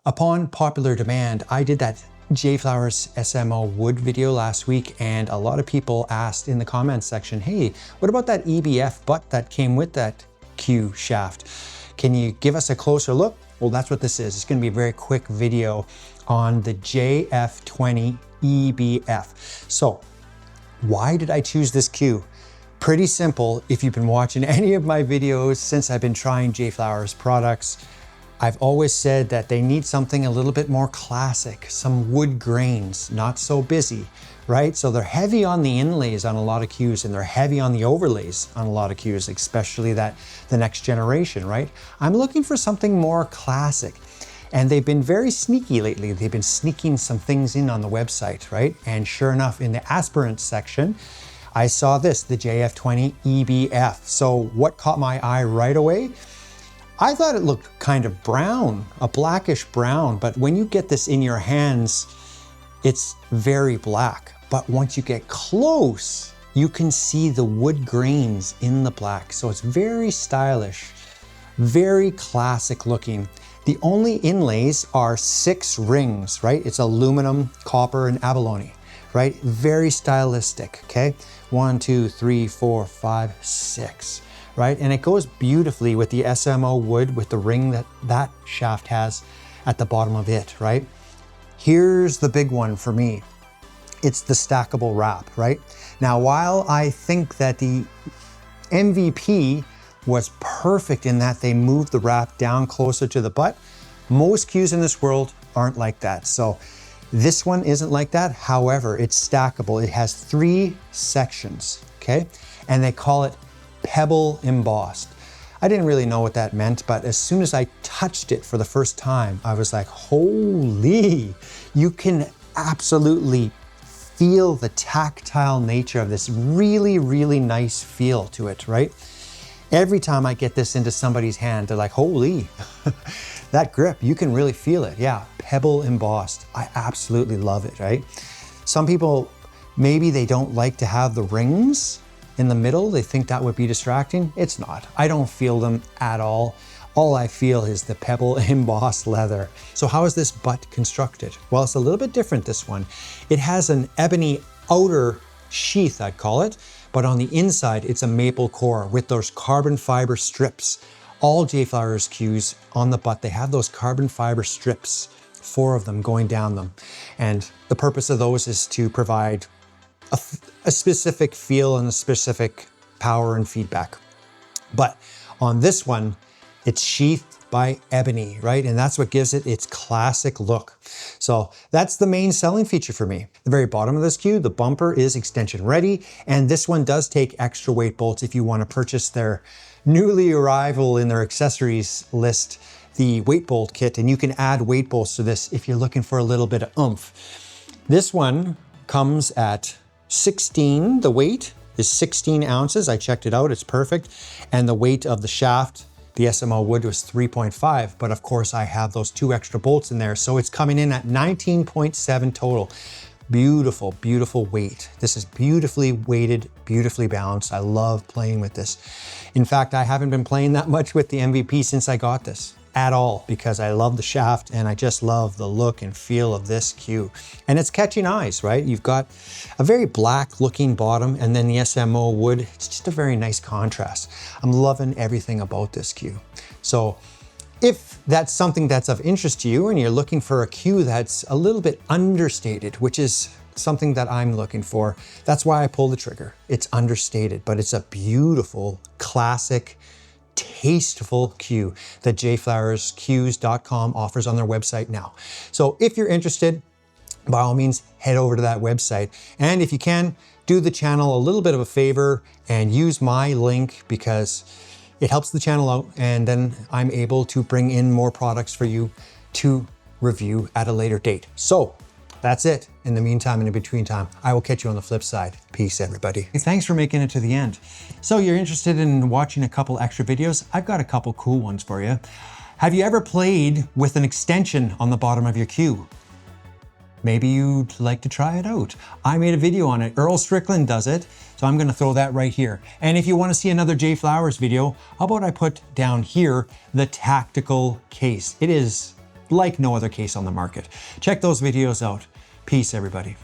Upon popular demand, I did that JFlowers SMO Wood video last week, and a lot of people asked in the comments section, hey, what about that EBF butt that came with that Q shaft? Can you give us a closer look? Well, that's what this is. It's gonna be a very quick video on the JF20-EBF. So, why did I choose this Q? Pretty simple. If you've been watching any of my videos since I've been trying JFlowers products, I've always said that they need something a little bit more classic, some wood grains, not so busy, right? So they're heavy on the inlays on a lot of Qs, and they're heavy on the overlays on a lot of Qs, especially the next generation, right? I'm looking for something more classic. And they've been very sneaky lately. They've been sneaking some things in on the website, right? And sure enough, in the aspirant section, I saw this, the JF20-EBF. So what caught my eye right away? I thought it looked kind of brown, a blackish brown, but when you get this in your hands, it's very black. But once you get close, you can see the wood grains in the black. So it's very stylish, very classic looking. The only inlays are 6 rings, right? It's aluminum, copper, and abalone, right? Very stylistic, okay? 1, 2, 3, 4, 5, 6. Right? And it goes beautifully with the SMO wood with the ring that shaft has at the bottom of it, right? Here's the big one for me. It's the stackable wrap, right? Now, while I think that the MVP was perfect in that they moved the wrap down closer to the butt, most Qs in this world aren't like that. So this one isn't like that. However, it's stackable. It has 3 sections, okay? And they call it Pebble embossed. I didn't really know what that meant, but as soon as I touched it for the first time, I was like, holy, you can absolutely feel the tactile nature of this really, really nice feel to it, right? Every time I get this into somebody's hand, they're like, holy, that grip, you can really feel it. Yeah, Pebble embossed. I absolutely love it, right? Some people, maybe they don't like to have the rings in the middle. They think that would be distracting. It's not. I don't feel them at all. All I feel is the Pebble embossed leather. So how is this butt constructed? Well, it's a little bit different, this one. It has an ebony outer sheath, I'd call it, but on the inside, it's a maple core with those carbon fiber strips. All JFlowers Qs on the butt, they have those carbon fiber strips, 4 of them going down them. And the purpose of those is to provide a specific feel and a specific power and feedback. But on this one, it's sheathed by Ebony, right? And that's what gives it its classic look. So that's the main selling feature for me. The very bottom of this Q, the bumper is extension ready. And this one does take extra weight bolts if you want to purchase their newly arrival in their accessories list, the weight bolt kit. And you can add weight bolts to this if you're looking for a little bit of oomph. This one comes at 16, the weight is 16 ounces. I checked it out, it's perfect. And the weight of the shaft, the SMO wood, was 3.5, but of course I have those 2 extra bolts in there. So it's coming in at 19.7 total. Beautiful, beautiful weight. This is beautifully weighted, beautifully balanced. I love playing with this. In fact, I haven't been playing that much with the MVP since I got this at all, because I love the shaft and I just love the look and feel of this Q. And it's catching eyes, right? You've got a very black looking bottom and then the SMO wood. It's just a very nice contrast. I'm loving everything about this Q. So if that's something that's of interest to you and you're looking for a Q that's a little bit understated, which is something that I'm looking for, that's why I pulled the trigger. It's understated, but it's a beautiful, classic, tasteful Q that JFlowersQs.com offers on their website now. So if you're interested, by all means, head over to that website. And if you can, do the channel a little bit of a favor and use my link, because it helps the channel out, and then I'm able to bring in more products for you to review at a later date. So that's it. In the meantime and in between time, I will catch you on the flip side. Peace, everybody. Thanks for making it to the end. So you're interested in watching a couple extra videos? I've got a couple cool ones for you. Have you ever played with an extension on the bottom of your Q? Maybe you'd like to try it out. I made a video on it. Earl Strickland does it, so I'm gonna throw that right here. And if you wanna see another JFlowers video, how about I put down here the tactical case? It is like no other case on the market. Check those videos out. Peace, everybody.